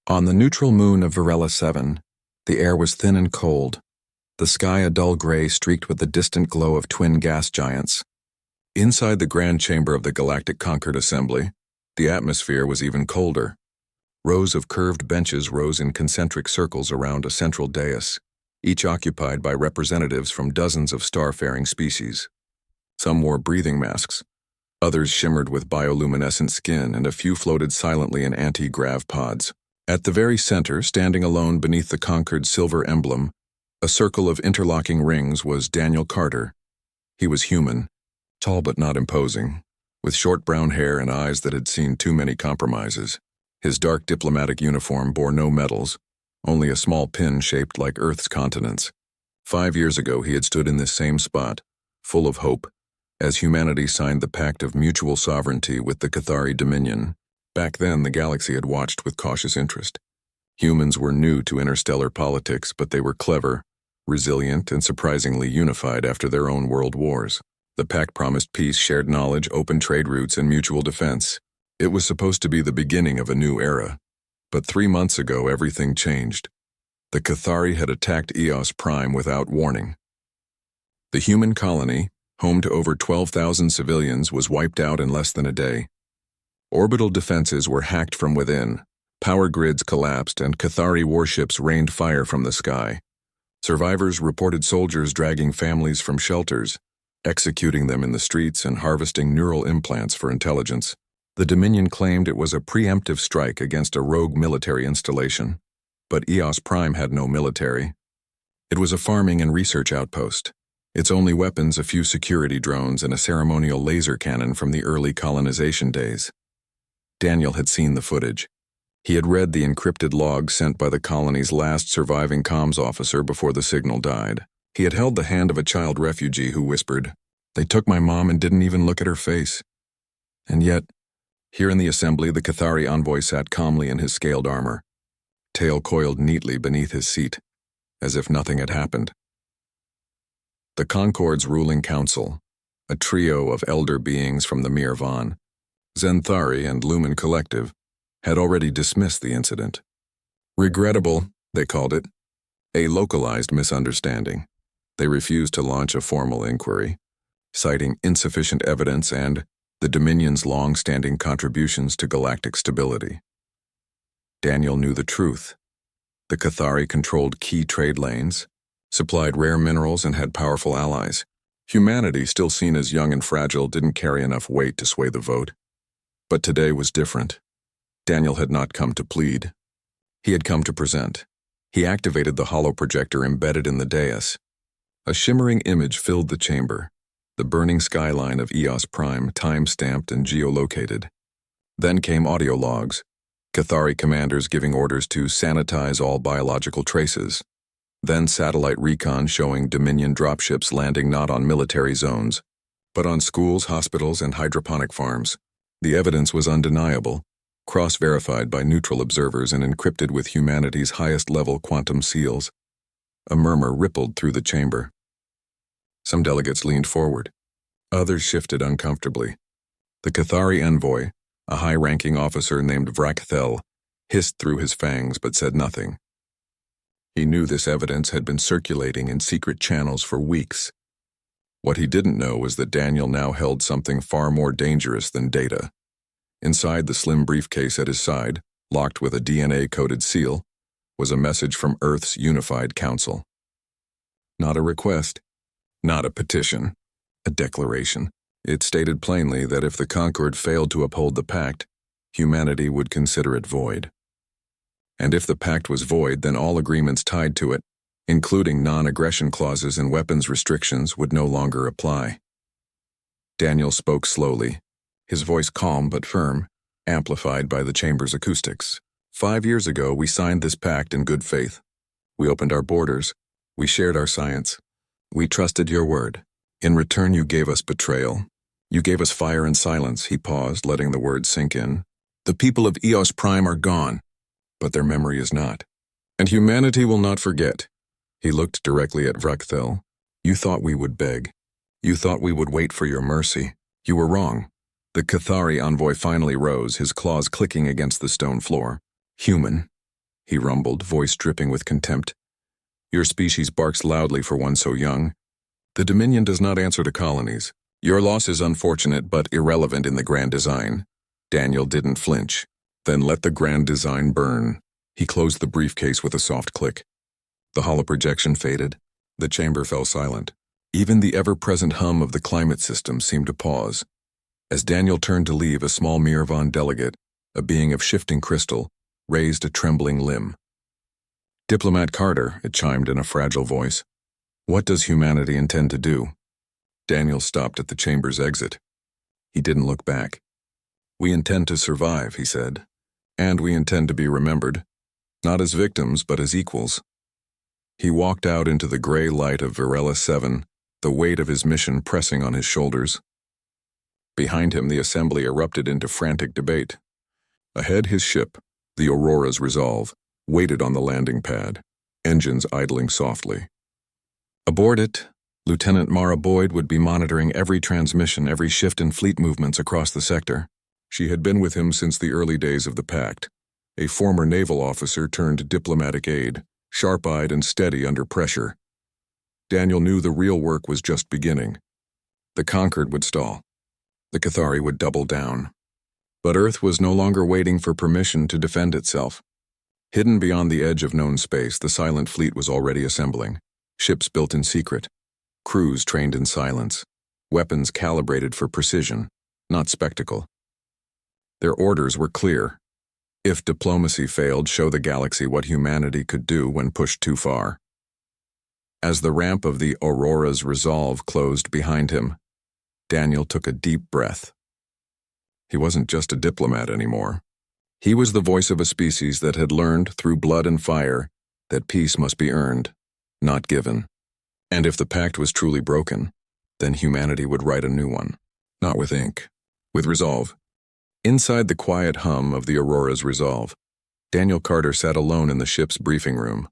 On the neutral moon of Varela 7, the air was thin and cold, the sky a dull gray streaked with the distant glow of twin gas giants. Inside the grand chamber of the Galactic Concord Assembly, the atmosphere was even colder. Rows of curved benches rose in concentric circles around a central dais, each occupied by representatives from dozens of starfaring species. Some wore breathing masks, others shimmered with bioluminescent skin, and a few floated silently in anti-grav pods. At the very center, standing alone beneath the Concord's silver emblem, a circle of interlocking rings, was Daniel Carter. He was human, tall but not imposing, with short brown hair and eyes that had seen too many compromises. His dark diplomatic uniform bore no medals, only a small pin shaped like Earth's continents. 5 years ago he had stood in this same spot, full of hope, as humanity signed the Pact of Mutual Sovereignty with the Cathari Dominion. Back then, the galaxy had watched with cautious interest. Humans were new to interstellar politics, but they were clever, resilient, and surprisingly unified after their own world wars. The Pact promised peace, shared knowledge, open trade routes, and mutual defense. It was supposed to be the beginning of a new era. But 3 months ago, everything changed. The Cathari had attacked Eos Prime without warning. The human colony, home to over 12,000 civilians, was wiped out in less than a day. Orbital defenses were hacked from within, power grids collapsed, and Cathari warships rained fire from the sky. Survivors reported soldiers dragging families from shelters, executing them in the streets, and harvesting neural implants for intelligence. The Dominion claimed it was a preemptive strike against a rogue military installation, but Eos Prime had no military. It was a farming and research outpost. Its only weapons a few security drones and a ceremonial laser cannon from the early colonization days. Daniel had seen the footage. He had read the encrypted log sent by the colony's last surviving comms officer before the signal died. He had held the hand of a child refugee who whispered, "They took my mom and didn't even look at her face." And yet, here in the assembly, the Cathari envoy sat calmly in his scaled armor, tail coiled neatly beneath his seat, as if nothing had happened. The Concord's ruling council, a trio of elder beings from the Mirvan, Zenthari, and Lumen Collective, had already dismissed the incident. Regrettable, they called it, a localized misunderstanding. They refused to launch a formal inquiry, citing insufficient evidence and the Dominion's long-standing contributions to galactic stability. Daniel knew the truth. The Cathari controlled key trade lanes, supplied rare minerals, and had powerful allies. Humanity, still seen as young and fragile, didn't carry enough weight to sway the vote. But today was different. Daniel had not come to plead. He had come to present. He activated the holoprojector embedded in the dais. A shimmering image filled the chamber, the burning skyline of Eos Prime, time-stamped and geolocated. Then came audio logs, Cathari commanders giving orders to sanitize all biological traces. Then satellite recon showing Dominion dropships landing not on military zones, but on schools, hospitals, and hydroponic farms. The evidence was undeniable, cross-verified by neutral observers and encrypted with humanity's highest-level quantum seals. A murmur rippled through the chamber. Some delegates leaned forward. Others shifted uncomfortably. The Cathari envoy, a high-ranking officer named Vrakthel, hissed through his fangs but said nothing. He knew this evidence had been circulating in secret channels for weeks. What he didn't know was that Daniel now held something far more dangerous than data. Inside the slim briefcase at his side, locked with a DNA-coded seal, was a message from Earth's unified council. Not a request, not a petition, a declaration. It stated plainly that if the Concord failed to uphold the Pact, humanity would consider it void. And if the Pact was void, then all agreements tied to it, including non-aggression clauses and weapons restrictions, would no longer apply. Daniel spoke slowly, his voice calm but firm, amplified by the chamber's acoustics. 5 years ago, we signed this pact in good faith. We opened our borders. We shared our science. We trusted your word. In return, you gave us betrayal. You gave us fire and silence. He paused, letting the words sink in. The people of Eos Prime are gone, but their memory is not. And humanity will not forget. He looked directly at Vrakthel. You thought we would beg. You thought we would wait for your mercy. You were wrong. The Cathari envoy finally rose, his claws clicking against the stone floor. Human. he rumbled, voice dripping with contempt. Your species barks loudly for one so young. The Dominion does not answer to colonies. Your loss is unfortunate but irrelevant in the grand design. Daniel didn't flinch. Then let the grand design burn. He closed the briefcase with a soft click. The holoprojection faded. The chamber fell silent. Even the ever-present hum of the climate system seemed to pause. As Daniel turned to leave, a small Mirvan delegate, a being of shifting crystal, raised a trembling limb. Diplomat Carter, it chimed in a fragile voice. What does humanity intend to do? Daniel stopped at the chamber's exit. He didn't look back. We intend to survive, he said. And we intend to be remembered, not as victims, but as equals. He walked out into the gray light of Varela 7, the weight of his mission pressing on his shoulders. Behind him, the assembly erupted into frantic debate. Ahead, his ship, the Aurora's Resolve, waited on the landing pad, engines idling softly. Aboard it, Lieutenant Mara Boyd would be monitoring every transmission, every shift in fleet movements across the sector. She had been with him since the early days of the Pact, a former naval officer turned diplomatic aide, sharp-eyed and steady under pressure. Daniel knew the real work was just beginning. The Conquered would stall. The Cathari would double down. But Earth was no longer waiting for permission to defend itself. Hidden beyond the edge of known space, the silent fleet was already assembling. Ships built in secret. Crews trained in silence. Weapons calibrated for precision, not spectacle. Their orders were clear. If diplomacy failed, show the galaxy what humanity could do when pushed too far. As the ramp of the Aurora's Resolve closed behind him, Daniel took a deep breath. He wasn't just a diplomat anymore. He was the voice of a species that had learned through blood and fire that peace must be earned, not given. And if the pact was truly broken, then humanity would write a new one, not with ink, with resolve. Inside the quiet hum of the Aurora's Resolve, Daniel Carter sat alone in the ship's briefing room,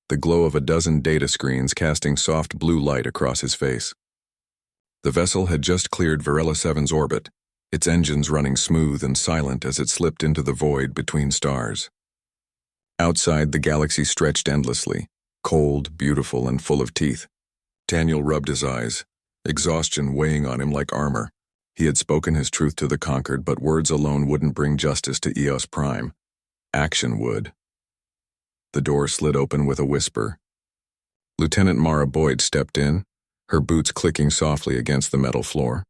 the glow of a dozen data screens casting soft blue light across his face. The vessel had just cleared Varela 7's orbit, its engines running smooth and silent as it slipped into the void between stars. Outside, the galaxy stretched endlessly, cold, beautiful, and full of teeth. Daniel rubbed his eyes, exhaustion weighing on him like armor. He had spoken his truth to the Conquered, but words alone wouldn't bring justice to Eos Prime. Action would. The door slid open with a whisper. Lieutenant Mara Boyd stepped in, her boots clicking softly against the metal floor.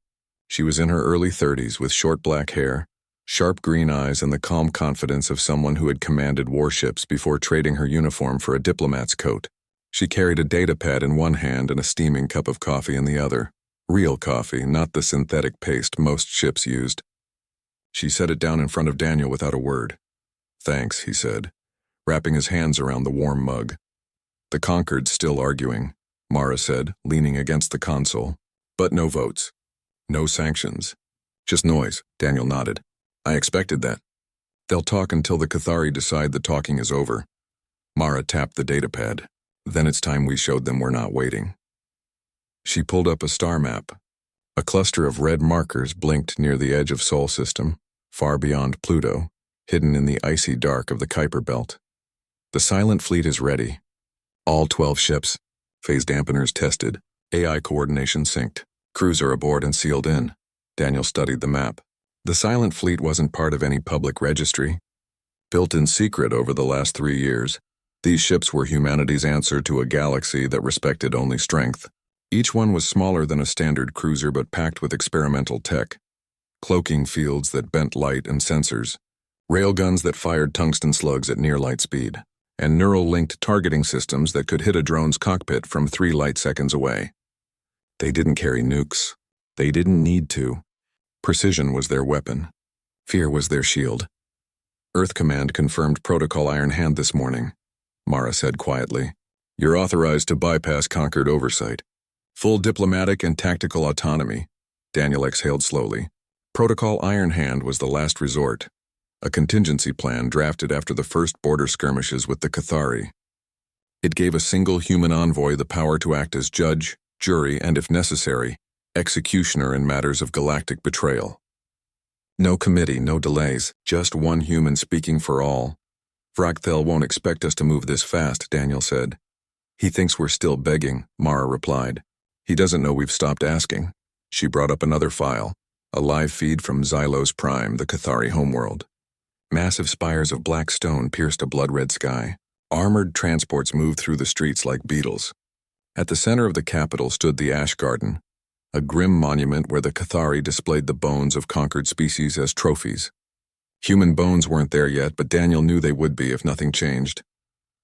She was in her early 30s with short black hair, sharp green eyes, and the calm confidence of someone who had commanded warships before trading her uniform for a diplomat's coat. She carried a datapad in one hand and a steaming cup of coffee in the other. Real coffee, not the synthetic paste most ships used. She set it down in front of Daniel without a word. Thanks, he said, wrapping his hands around the warm mug. The Conquered still arguing, Mara said, leaning against the console. But no votes. No sanctions. Just noise, Daniel nodded. I expected that. They'll talk until the Cathari decide the talking is over. Mara tapped the datapad. Then it's time we showed them we're not waiting. She pulled up a star map. A cluster of red markers blinked near the edge of Sol System, far beyond Pluto, hidden in the icy dark of the Kuiper Belt. The silent fleet is ready. All 12 ships, phase dampeners tested, AI coordination synced, crews are aboard and sealed in. Daniel studied the map. The silent fleet wasn't part of any public registry. Built in secret over the last 3 years, these ships were humanity's answer to a galaxy that respected only strength. Each one was smaller than a standard cruiser but packed with experimental tech. Cloaking fields that bent light and sensors, railguns that fired tungsten slugs at near light speed, and neural-linked targeting systems that could hit a drone's cockpit from 3 light seconds away. They didn't carry nukes. They didn't need to. Precision was their weapon. Fear was their shield. Earth Command confirmed Protocol Iron Hand this morning, Mara said quietly. You're authorized to bypass Conquered oversight. Full diplomatic and tactical autonomy. Daniel exhaled slowly. Protocol Iron Hand was the last resort, a contingency plan drafted after the first border skirmishes with the Cathari. It gave a single human envoy the power to act as judge, jury, and, if necessary, executioner in matters of galactic betrayal. No committee, no delays, just one human speaking for all. Frakthel won't expect us to move this fast, Daniel said. He thinks we're still begging, Mara replied. He doesn't know we've stopped asking. She brought up another file, a live feed from Xylos Prime, the Cathari homeworld. Massive spires of black stone pierced a blood-red sky. Armored transports moved through the streets like beetles. At the center of the capital stood the Ash Garden, a grim monument where the Cathari displayed the bones of conquered species as trophies. Human bones weren't there yet, but Daniel knew they would be if nothing changed.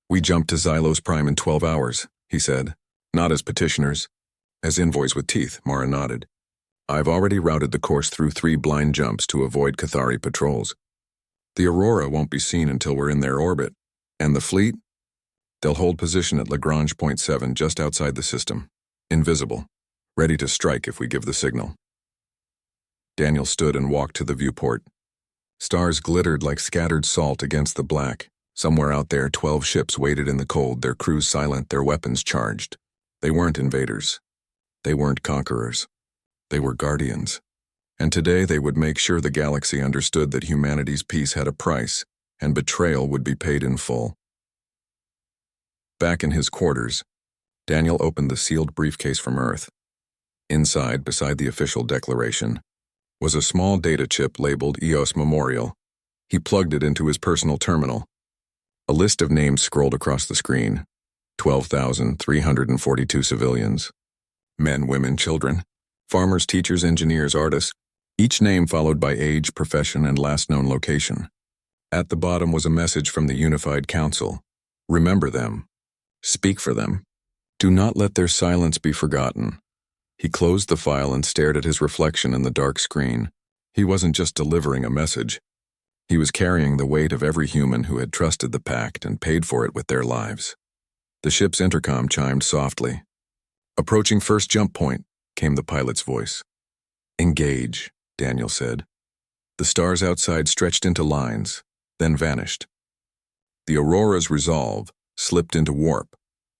We jumped to Xylos Prime in 12 hours, he said. Not as petitioners. As envoys with teeth, Mara nodded. I've already routed the course through 3 blind jumps to avoid Cathari patrols. The Aurora won't be seen until we're in their orbit. And the fleet? They'll hold position at Lagrange Point 7 just outside the system. Invisible. Ready to strike if we give the signal. Daniel stood and walked to the viewport. Stars glittered like scattered salt against the black. Somewhere out there, 12 ships waited in the cold, their crews silent, their weapons charged. They weren't invaders. They weren't conquerors. They were guardians. And today they would make sure the galaxy understood that humanity's peace had a price, and betrayal would be paid in full. Back in his quarters, Daniel opened the sealed briefcase from Earth. Inside, beside the official declaration, was a small data chip labeled EOS Memorial. He plugged it into his personal terminal. A list of names scrolled across the screen. 12,342 civilians. Men, women, children. Farmers, teachers, engineers, artists. Each name followed by age, profession, and last known location. At the bottom was a message from the Unified Council. Remember them. Speak for them. Do not let their silence be forgotten. He closed the file and stared at his reflection in the dark screen. He wasn't just delivering a message. He was carrying the weight of every human who had trusted the Pact and paid for it with their lives. The ship's intercom chimed softly. Approaching first jump point, came the pilot's voice. Engage, Daniel said. The stars outside stretched into lines, then vanished. The Aurora's resolve slipped into warp,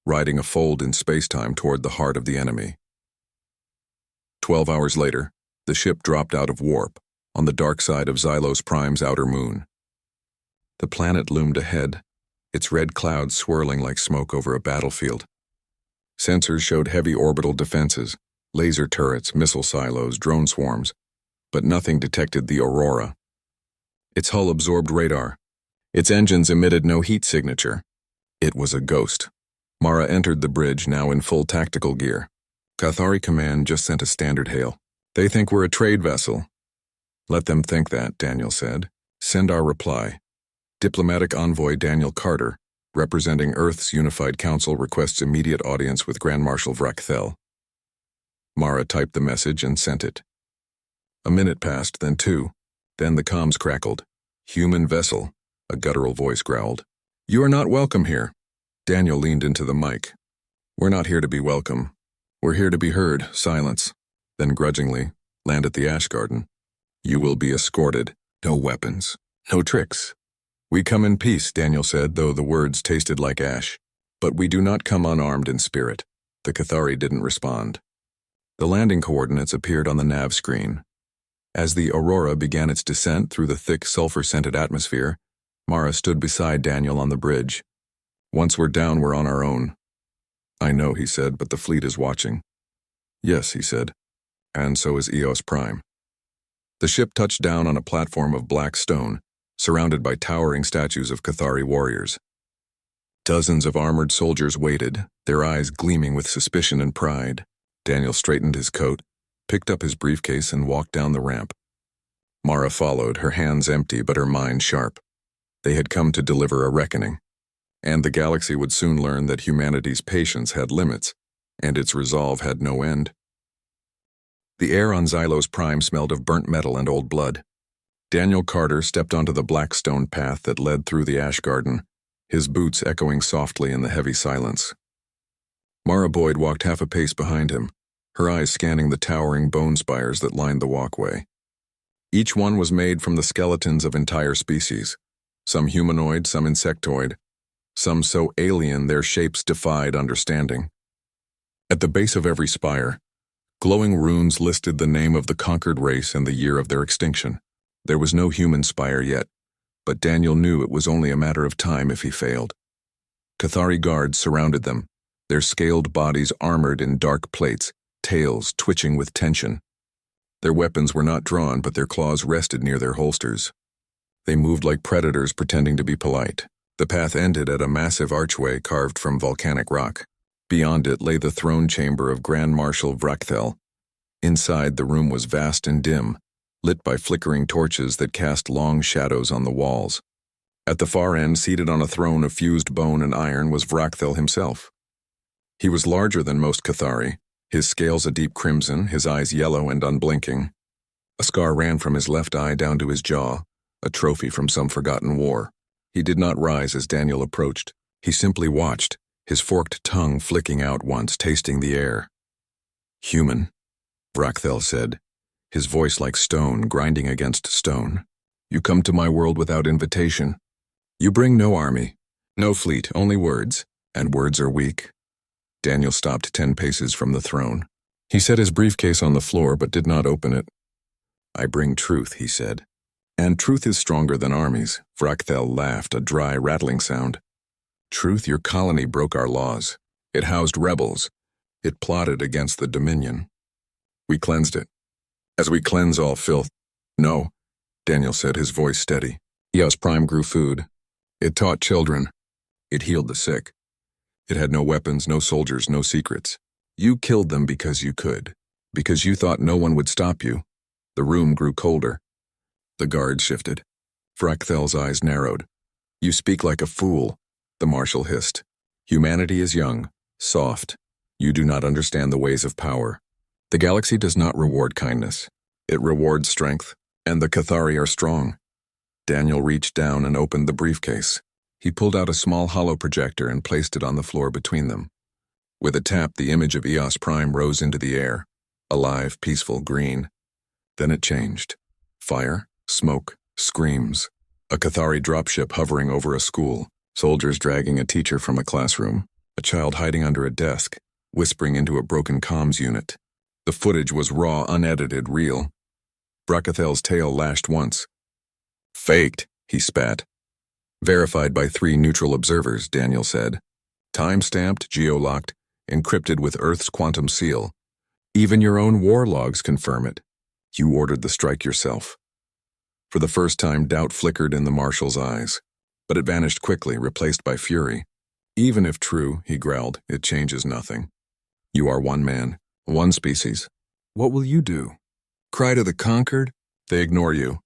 riding a fold in spacetime toward the heart of the enemy. 12 hours later, the ship dropped out of warp, on the dark side of Xylos Prime's outer moon. The planet loomed ahead, its red clouds swirling like smoke over a battlefield. Sensors showed heavy orbital defenses, laser turrets, missile silos, drone swarms, but nothing detected the Aurora. Its hull absorbed radar. Its engines emitted no heat signature. It was a ghost. Mara entered the bridge, now in full tactical gear. Cathari Command just sent a standard hail. They think we're a trade vessel. Let them think that, Daniel said. Send our reply. Diplomatic Envoy Daniel Carter, representing Earth's Unified Council, requests immediate audience with Grand Marshal Frakthel. Mara typed the message and sent it. A minute passed, then 2. Then the comms crackled. Human vessel, a guttural voice growled. You are not welcome here. Daniel leaned into the mic. We're not here to be welcome. We're here to be heard. Silence. Then grudgingly, land at the Ash Garden. You will be escorted. No weapons. No tricks. We come in peace, Daniel said, though the words tasted like ash. But we do not come unarmed in spirit. The Cathari didn't respond. The landing coordinates appeared on the nav screen. As the Aurora began its descent through the thick sulfur-scented atmosphere, Mara stood beside Daniel on the bridge. Once we're down, we're on our own. I know, he said, but the fleet is watching. Yes, he said. And so is EOS Prime. The ship touched down on a platform of black stone, surrounded by towering statues of Cathari warriors. Dozens of armored soldiers waited, their eyes gleaming with suspicion and pride. Daniel straightened his coat, picked up his briefcase, and walked down the ramp. Mara followed, her hands empty but her mind sharp. They had come to deliver a reckoning. And the galaxy would soon learn that humanity's patience had limits, and its resolve had no end. The air on Xylos Prime smelled of burnt metal and old blood. Daniel Carter stepped onto the black stone path that led through the Ash Garden, his boots echoing softly in the heavy silence. Mara Boyd walked half a pace behind him, her eyes scanning the towering bone spires that lined the walkway. Each one was made from the skeletons of entire species, some humanoid, some insectoid, some so alien their shapes defied understanding. At the base of every spire, glowing runes listed the name of the conquered race and the year of their extinction. There was no human spire yet, but Daniel knew it was only a matter of time if he failed. Cathari guards surrounded them, their scaled bodies armored in dark plates, tails twitching with tension. Their weapons were not drawn, but their claws rested near their holsters. They moved like predators pretending to be polite. The path ended at a massive archway carved from volcanic rock. Beyond it lay the throne chamber of Grand Marshal Vrakthel. Inside, the room was vast and dim, lit by flickering torches that cast long shadows on the walls. At the far end, seated on a throne of fused bone and iron, was Vrakthel himself. He was larger than most Cathari, his scales a deep crimson, his eyes yellow and unblinking. A scar ran from his left eye down to his jaw, a trophy from some forgotten war. He did not rise as Daniel approached. He simply watched, his forked tongue flicking out once, tasting the air. "Human," Vrakthel said, his voice like stone grinding against stone. "You come to my world without invitation. You bring no army, no fleet, only words, and words are weak." Daniel stopped 10 paces from the throne. He set his briefcase on the floor but did not open it. "I bring truth," he said. "And truth is stronger than armies." Vrakthel laughed, a dry, rattling sound. "Truth, your colony broke our laws. It housed rebels. It plotted against the Dominion. We cleansed it. As we cleanse all filth." "No," Daniel said, his voice steady. "Eos Prime grew food. It taught children. It healed the sick. It had no weapons, no soldiers, no secrets. You killed them because you could, because you thought no one would stop you." The room grew colder. The guard shifted. Vrakthel's eyes narrowed. "You speak like a fool," the marshal hissed. "Humanity is young, soft. You do not understand the ways of power. The galaxy does not reward kindness. It rewards strength, and the Cathari are strong." Daniel reached down and opened the briefcase. He pulled out a small hollow projector and placed it on the floor between them. With a tap, the image of Eos Prime rose into the air, alive, peaceful, green. Then it changed. Fire, smoke, screams. A Cathari dropship hovering over a school, soldiers dragging a teacher from a classroom, a child hiding under a desk, whispering into a broken comms unit. The footage was raw, unedited, real. Vrakathel's tail lashed once. "Faked," he spat. "Verified by 3 neutral observers," Daniel said. "Time-stamped, geolocked, encrypted with Earth's quantum seal. Even your own war logs confirm it. You ordered the strike yourself." For the first time, doubt flickered in the marshal's eyes, but it vanished quickly, replaced by fury. "Even if true," he growled, "it changes nothing. You are one man, one species. What will you do? Cry to the conquered? They ignore you."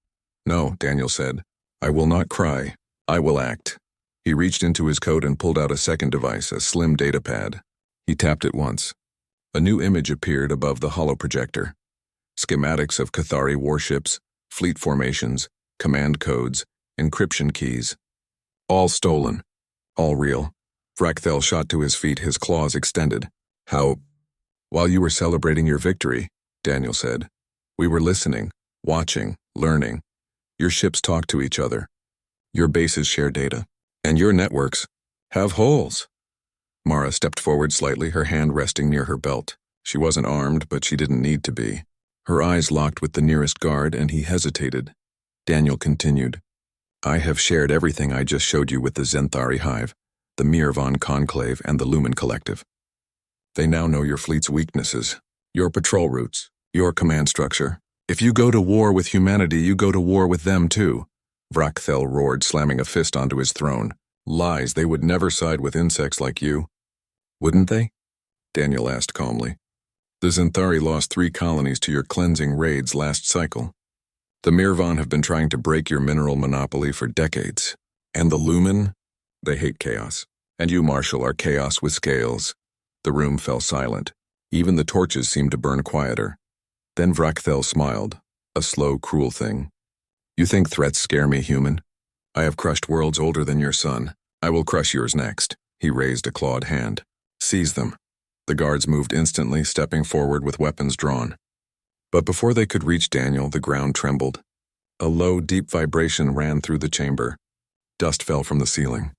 "No," Daniel said. "I will not cry. I will act." He reached into his coat and pulled out a second device, a slim data pad. He tapped it once. A new image appeared above the hollow projector. Schematics of Cathari warships, fleet formations, command codes, encryption keys. All stolen. All real. Vrakthel shot to his feet, his claws extended. "How?" "While you were celebrating your victory," Daniel said, "we were listening, watching, learning. Your ships talk to each other. Your bases share data. And your networks have holes." Mara stepped forward slightly, her hand resting near her belt. She wasn't armed, but she didn't need to be. Her eyes locked with the nearest guard, and he hesitated. Daniel continued. "I have shared everything I just showed you with the Zenthari Hive, the Mirvan Conclave, and the Lumen Collective. They now know your fleet's weaknesses, your patrol routes, your command structure. If you go to war with humanity, you go to war with them too." Vrakthel roared, slamming a fist onto his throne. "Lies, they would never side with insects like you." "Wouldn't they?" Daniel asked calmly. "The Zenthari lost 3 colonies to your cleansing raids last cycle. The Mirvan have been trying to break your mineral monopoly for decades. And the Lumen? They hate chaos. And you, Marshal, are chaos with scales." The room fell silent. Even the torches seemed to burn quieter. Then Vrakthel smiled, a slow, cruel thing. "You think threats scare me, human? I have crushed worlds older than your sun. I will crush yours next." He raised a clawed hand. "Seize them." The guards moved instantly, stepping forward with weapons drawn. But before they could reach Daniel, the ground trembled. A low, deep vibration ran through the chamber. Dust fell from the ceiling.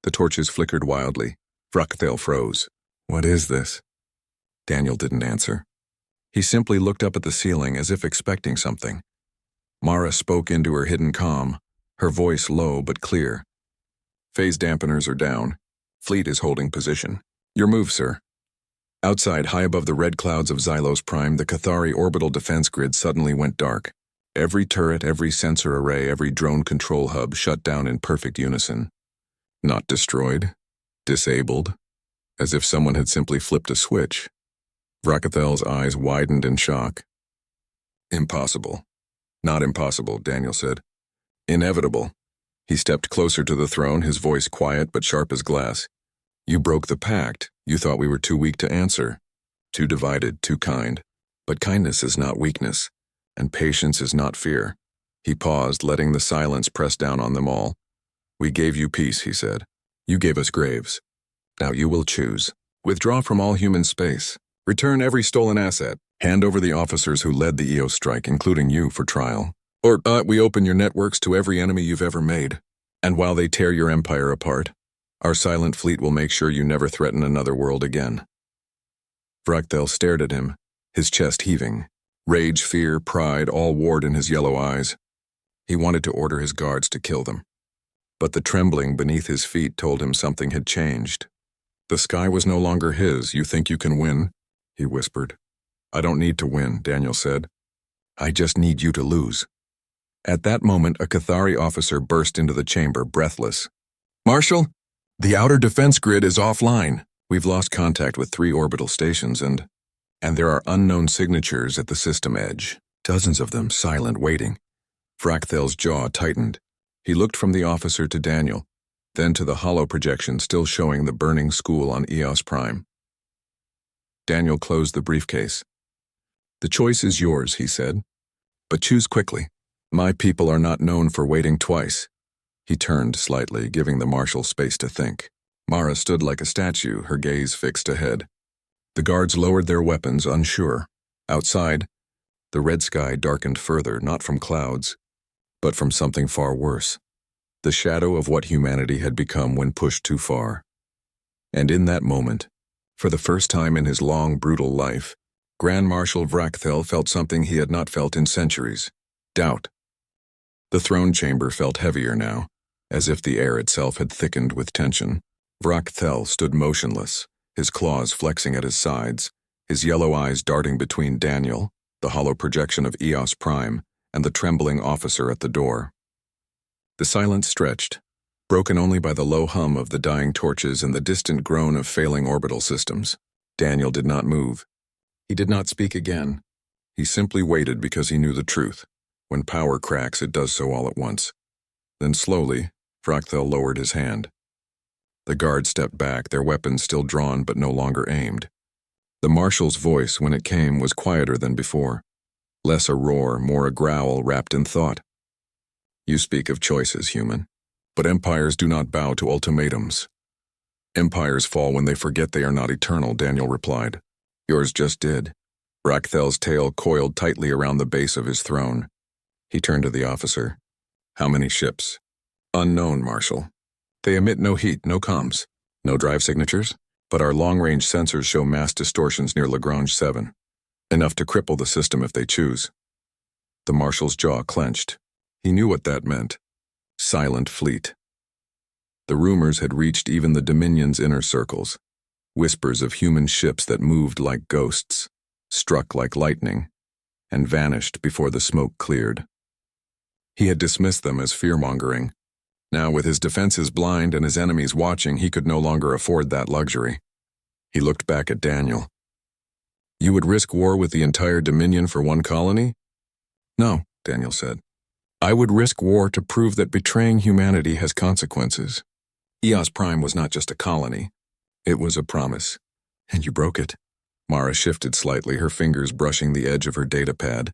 The torches flickered wildly. Vrakthel froze. "What is this?" Daniel didn't answer. He simply looked up at the ceiling as if expecting something. Mara spoke into her hidden comm, her voice low but clear. Phase dampeners are down. Fleet is holding position. Your move, sir. Outside, high above the red clouds of Xylos Prime, the Cathari orbital defense grid suddenly went dark. Every turret, every sensor array, every drone control hub shut down in perfect unison. Not destroyed. Disabled. As if someone had simply flipped a switch. Vrakathel's eyes widened in shock. Impossible. Not impossible, Daniel said. Inevitable. He stepped closer to the throne, his voice quiet but sharp as glass. You broke the pact. You thought we were too weak to answer. Too divided, too kind. But kindness is not weakness, and patience is not fear. He paused, letting the silence press down on them all. We gave you peace, he said. You gave us graves. Now you will choose. Withdraw from all human space. Return every stolen asset. Hand over the officers who led the EO strike, including you, for trial. Or, we open your networks to every enemy you've ever made. And while they tear your empire apart, our silent fleet will make sure you never threaten another world again. Vrakthel stared at him, his chest heaving. Rage, fear, pride, all warred in his yellow eyes. He wanted to order his guards to kill them. But the trembling beneath his feet told him something had changed. The sky was no longer his. You think you can win? He whispered. I don't need to win, Daniel said. I just need you to lose. At that moment, a Cathari officer burst into the chamber, breathless. Marshal, the outer defense grid is offline. We've lost contact with 3 orbital stations and there are unknown signatures at the system edge. Dozens of them, silent, waiting. Vrakthel's jaw tightened. He looked from the officer to Daniel, then to the hollow projection still showing the burning school on Eos Prime. Daniel closed the briefcase. The choice is yours, he said. But choose quickly. My people are not known for waiting twice. He turned slightly, giving the marshal space to think. Mara stood like a statue, her gaze fixed ahead. The guards lowered their weapons, unsure. Outside, the red sky darkened further, not from clouds, but from something far worse. The shadow of what humanity had become when pushed too far. And in that moment, for the first time in his long, brutal life, Grand Marshal Vrakthel felt something he had not felt in centuries. Doubt. The throne chamber felt heavier now, as if the air itself had thickened with tension. Vrakthel stood motionless, his claws flexing at his sides, his yellow eyes darting between Daniel, the hollow projection of Eos Prime, and the trembling officer at the door. The silence stretched, broken only by the low hum of the dying torches and the distant groan of failing orbital systems. Daniel did not move. He did not speak again. He simply waited because he knew the truth. When power cracks, it does so all at once. Then slowly, Vrakthel lowered his hand. The guards stepped back, their weapons still drawn but no longer aimed. The marshal's voice, when it came, was quieter than before. Less a roar, more a growl wrapped in thought. You speak of choices, human. But empires do not bow to ultimatums. Empires fall when they forget they are not eternal, Daniel replied. Yours just did. Vrakhthel's tail coiled tightly around the base of his throne. He turned to the officer. How many ships? Unknown, Marshal. They emit no heat, no comms, no drive signatures, but our long-range sensors show mass distortions near Lagrange 7. Enough to cripple the system if they choose. The Marshal's jaw clenched. He knew what that meant. Silent fleet. The rumors had reached even the Dominion's inner circles. Whispers of human ships that moved like ghosts, struck like lightning, and vanished before the smoke cleared. He had dismissed them as fear-mongering. Now, with his defenses blind and his enemies watching, he could no longer afford that luxury. He looked back at Daniel. You would risk war with the entire Dominion for one colony? No, Daniel said. I would risk war to prove that betraying humanity has consequences. Eos Prime was not just a colony. It was a promise. And you broke it. Mara shifted slightly, her fingers brushing the edge of her datapad.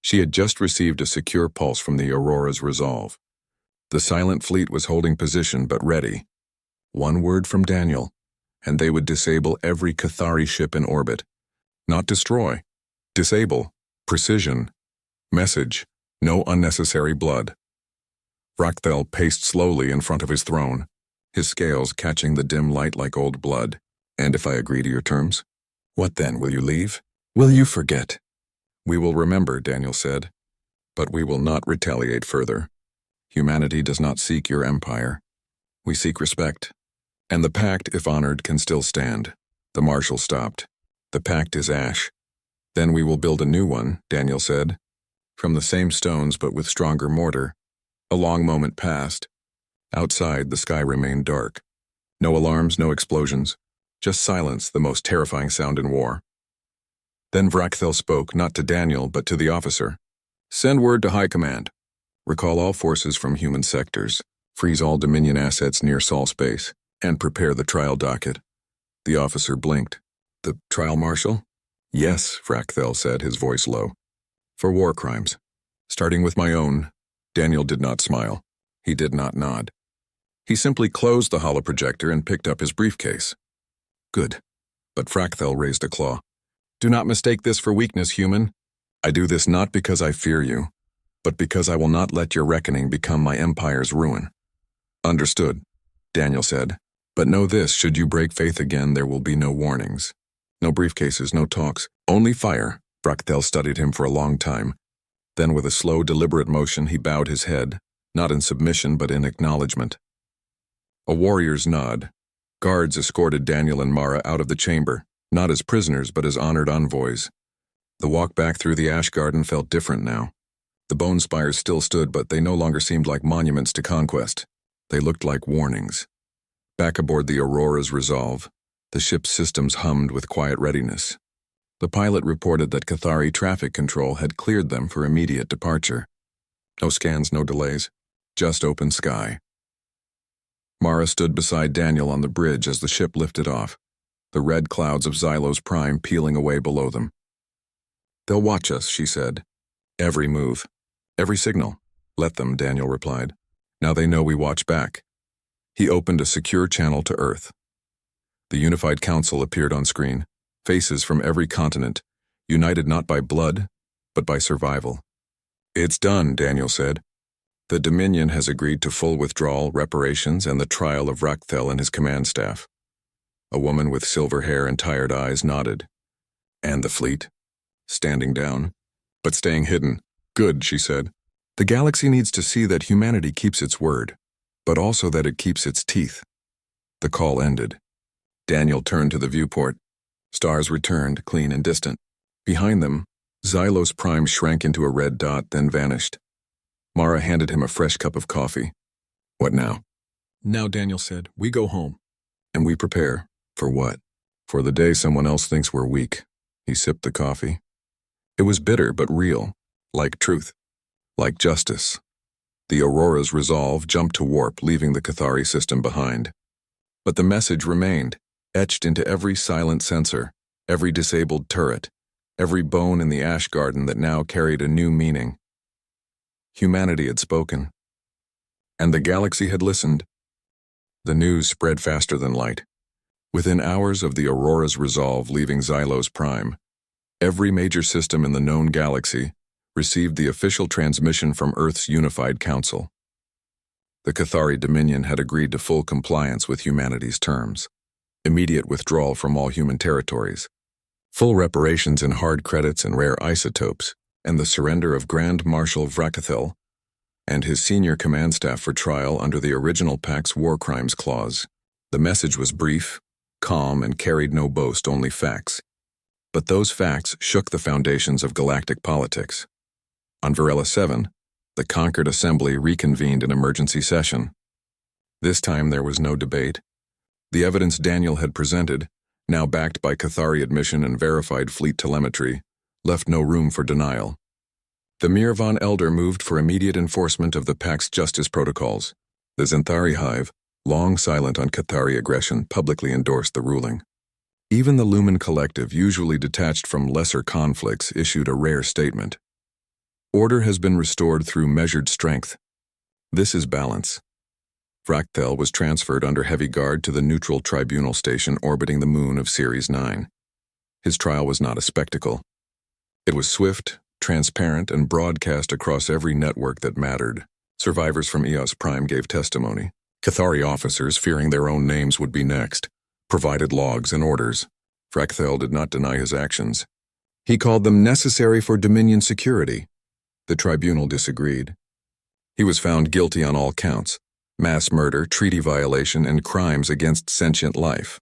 She had just received a secure pulse from the Aurora's resolve. The silent fleet was holding position but ready. One word from Daniel, and they would disable every Cathari ship in orbit. Not destroy. Disable. Precision. Message. No unnecessary blood. Vrakthel paced slowly in front of his throne, his scales catching the dim light like old blood. And if I agree to your terms? What then, will you leave? Will you forget? We will remember, Daniel said, but we will not retaliate further. Humanity does not seek your empire. We seek respect. And the Pact, if honored, can still stand. The Marshal stopped. The Pact is ash. Then we will build a new one, Daniel said. From the same stones but with stronger mortar. A long moment passed. Outside, the sky remained dark. No alarms, no explosions. Just silence, the most terrifying sound in war. Then Vrakthel spoke, not to Daniel, but to the officer. Send word to High Command. Recall all forces from human sectors. Freeze all Dominion assets near Sol Space. And prepare the trial docket. The officer blinked. The trial marshal? Yes, Vrakthel said, his voice low. For war crimes. Starting with my own. Daniel did not smile. He did not nod. He simply closed the holoprojector and picked up his briefcase. Good. But Vrakthel raised a claw. Do not mistake this for weakness, human. I do this not because I fear you, but because I will not let your reckoning become my empire's ruin. Understood, Daniel said. But know this, should you break faith again, there will be no warnings. No briefcases, no talks, only fire. Vrakthel studied him for a long time. Then with a slow, deliberate motion, he bowed his head, not in submission but in acknowledgement. A warrior's nod. Guards escorted Daniel and Mara out of the chamber, not as prisoners but as honored envoys. The walk back through the ash garden felt different now. The bone spires still stood, but they no longer seemed like monuments to conquest. They looked like warnings. Back aboard the Aurora's Resolve, the ship's systems hummed with quiet readiness. The pilot reported that Cathari traffic control had cleared them for immediate departure. No scans, no delays, just open sky. Mara stood beside Daniel on the bridge as the ship lifted off, the red clouds of Xylos Prime peeling away below them. They'll watch us, she said. Every move, every signal. Let them, Daniel replied. Now they know we watch back. He opened a secure channel to Earth. The Unified Council appeared on screen, faces from every continent, united not by blood, but by survival. It's done, Daniel said. The Dominion has agreed to full withdrawal, reparations, and the trial of Vrakthel and his command staff. A woman with silver hair and tired eyes nodded. And the fleet? Standing down, but staying hidden. Good, she said. The galaxy needs to see that humanity keeps its word, but also that it keeps its teeth. The call ended. Daniel turned to the viewport. Stars returned, clean and distant. Behind them, Xylos Prime shrank into a red dot, then vanished. Mara handed him a fresh cup of coffee. What now? Now, Daniel said, we go home. And we prepare. For what? For the day someone else thinks we're weak. He sipped the coffee. It was bitter but real, like truth, like justice. The Aurora's Resolve jumped to warp, leaving the Cathari system behind. But the message remained, etched into every silent sensor, every disabled turret, every bone in the ash garden that now carried a new meaning. Humanity had spoken, and the galaxy had listened. The news spread faster than light. Within hours of the Aurora's Resolve leaving Xylos Prime, every major system in the known galaxy received the official transmission from Earth's Unified Council. The Cathari Dominion had agreed to full compliance with humanity's terms, immediate withdrawal from all human territories, full reparations in hard credits and rare isotopes, and the surrender of Grand Marshal Vrakthel and his senior command staff for trial under the original Pact's War Crimes Clause. The message was brief, calm, and carried no boast, only facts. But those facts shook the foundations of galactic politics. On Varela 7, the conquered assembly reconvened in emergency session. This time there was no debate. The evidence Daniel had presented, now backed by Cathari admission and verified fleet telemetry, left no room for denial. The Mir von Elder moved for immediate enforcement of the Pact's justice protocols. The Zenthari Hive, long silent on Cathari aggression, publicly endorsed the ruling. Even the Lumen Collective, usually detached from lesser conflicts, issued a rare statement. Order has been restored through measured strength. This is balance. Vrakthel was transferred under heavy guard to the neutral tribunal station orbiting the moon of Series 9. His trial was not a spectacle. It was swift, transparent, and broadcast across every network that mattered. Survivors from Eos Prime gave testimony. Cathari officers, fearing their own names would be next, provided logs and orders. Vrakthel did not deny his actions. He called them necessary for Dominion security. The tribunal disagreed. He was found guilty on all counts: mass murder, treaty violation, and crimes against sentient life.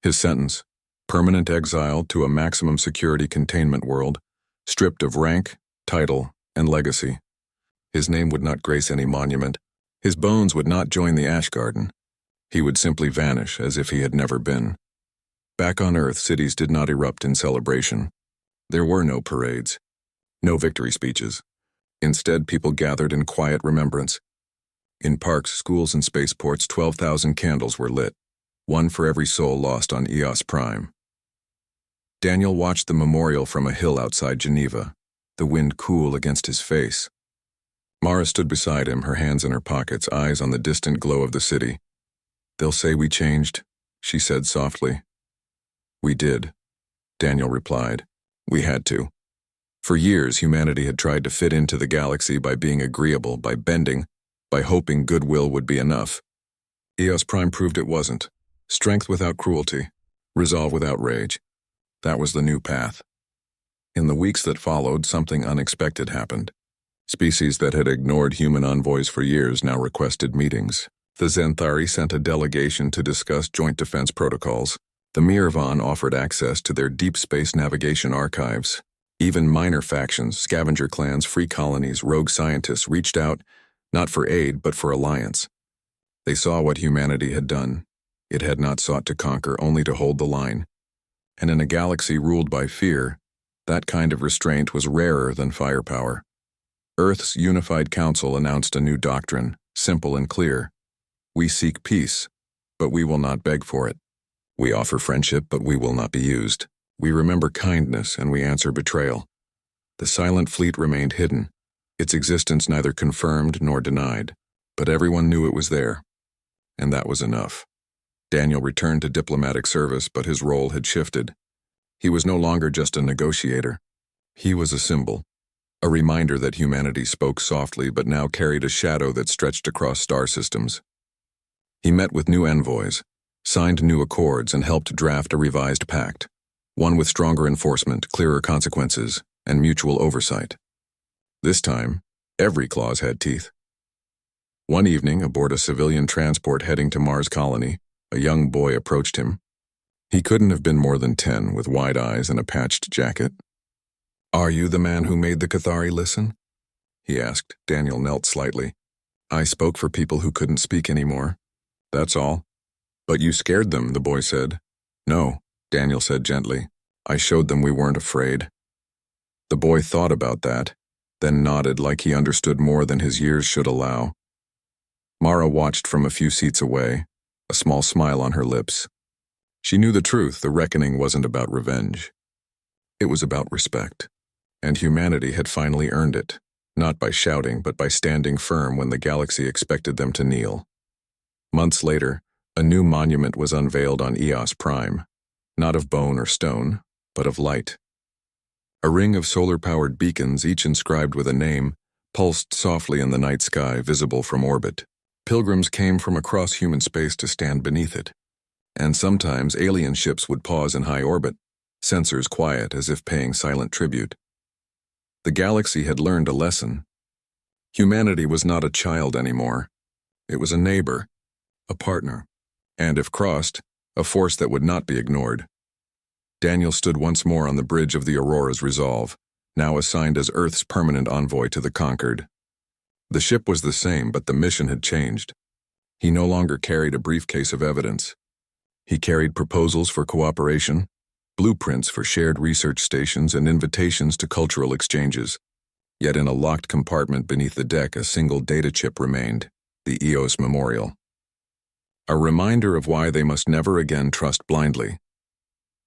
His sentence: permanent exile to a maximum security containment world, stripped of rank, title, and legacy. His name would not grace any monument. His bones would not join the ash garden. He would simply vanish as if he had never been. Back on Earth, cities did not erupt in celebration. There were no parades, no victory speeches. Instead, people gathered in quiet remembrance. In parks, schools, and spaceports, 12,000 candles were lit, one for every soul lost on Eos Prime. Daniel watched the memorial from a hill outside Geneva, the wind cool against his face. Mara stood beside him, her hands in her pockets, eyes on the distant glow of the city. "They'll say we changed," she said softly. "We did," Daniel replied. "We had to. For years, humanity had tried to fit into the galaxy by being agreeable, by bending, by hoping goodwill would be enough. Eos Prime proved it wasn't. Strength without cruelty, resolve without rage. That was the new path. In the weeks that followed, something unexpected happened. Species that had ignored human envoys for years now requested meetings. The Zenthari sent a delegation to discuss joint defense protocols. The Mirvan offered access to their deep space navigation archives. Even minor factions, scavenger clans, free colonies, rogue scientists reached out, not for aid, but for alliance. They saw what humanity had done. It had not sought to conquer, only to hold the line. And in a galaxy ruled by fear, that kind of restraint was rarer than firepower. Earth's Unified Council announced a new doctrine, simple and clear. We seek peace, but we will not beg for it. We offer friendship, but we will not be used. We remember kindness, and we answer betrayal. The silent fleet remained hidden, its existence neither confirmed nor denied, but everyone knew it was there. And that was enough. Daniel returned to diplomatic service, but his role had shifted. He was no longer just a negotiator. He was a symbol, a reminder that humanity spoke softly but now carried a shadow that stretched across star systems. He met with new envoys, signed new accords, and helped draft a revised pact, one with stronger enforcement, clearer consequences, and mutual oversight. This time, every clause had teeth. One evening, aboard a civilian transport heading to Mars Colony, a young boy approached him. He couldn't have been more than 10, with wide eyes and a patched jacket. "Are you the man who made the Cathari listen?" he asked. Daniel knelt slightly. "I spoke for people who couldn't speak anymore. That's all." "But you scared them," the boy said. "No," Daniel said gently. "I showed them we weren't afraid." The boy thought about that, then nodded like he understood more than his years should allow. Mara watched from a few seats away, a small smile on her lips. She knew the truth. The reckoning wasn't about revenge. It was about respect. And humanity had finally earned it, not by shouting, but by standing firm when the galaxy expected them to kneel. Months later, a new monument was unveiled on Eos Prime, not of bone or stone, but of light. A ring of solar-powered beacons, each inscribed with a name, pulsed softly in the night sky, visible from orbit. Pilgrims came from across human space to stand beneath it. And sometimes alien ships would pause in high orbit, sensors quiet as if paying silent tribute. The galaxy had learned a lesson. Humanity was not a child anymore. It was a neighbor, a partner, and if crossed, a force that would not be ignored. Daniel stood once more on the bridge of the Aurora's resolve, now assigned as Earth's permanent envoy to the conquered. The ship was the same, but the mission had changed. He no longer carried a briefcase of evidence. He carried proposals for cooperation, blueprints for shared research stations, and invitations to cultural exchanges. Yet in a locked compartment beneath the deck, a single data chip remained, the Eos Memorial. A reminder of why they must never again trust blindly.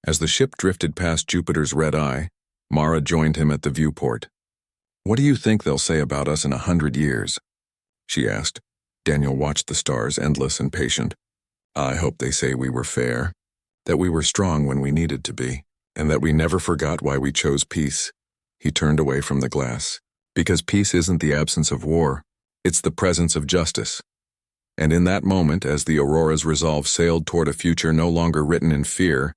As the ship drifted past Jupiter's red eye, Mara joined him at the viewport. "What do you think they'll say about us in 100 years?" she asked. Daniel watched the stars, endless and patient. "I hope they say we were fair, that we were strong when we needed to be, and that we never forgot why we chose peace." He turned away from the glass. "Because peace isn't the absence of war, it's the presence of justice." And in that moment, as the Aurora's resolve sailed toward a future no longer written in fear,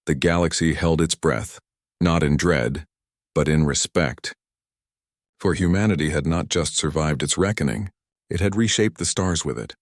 the galaxy held its breath, not in dread, but in respect. For humanity had not just survived its reckoning, it had reshaped the stars with it.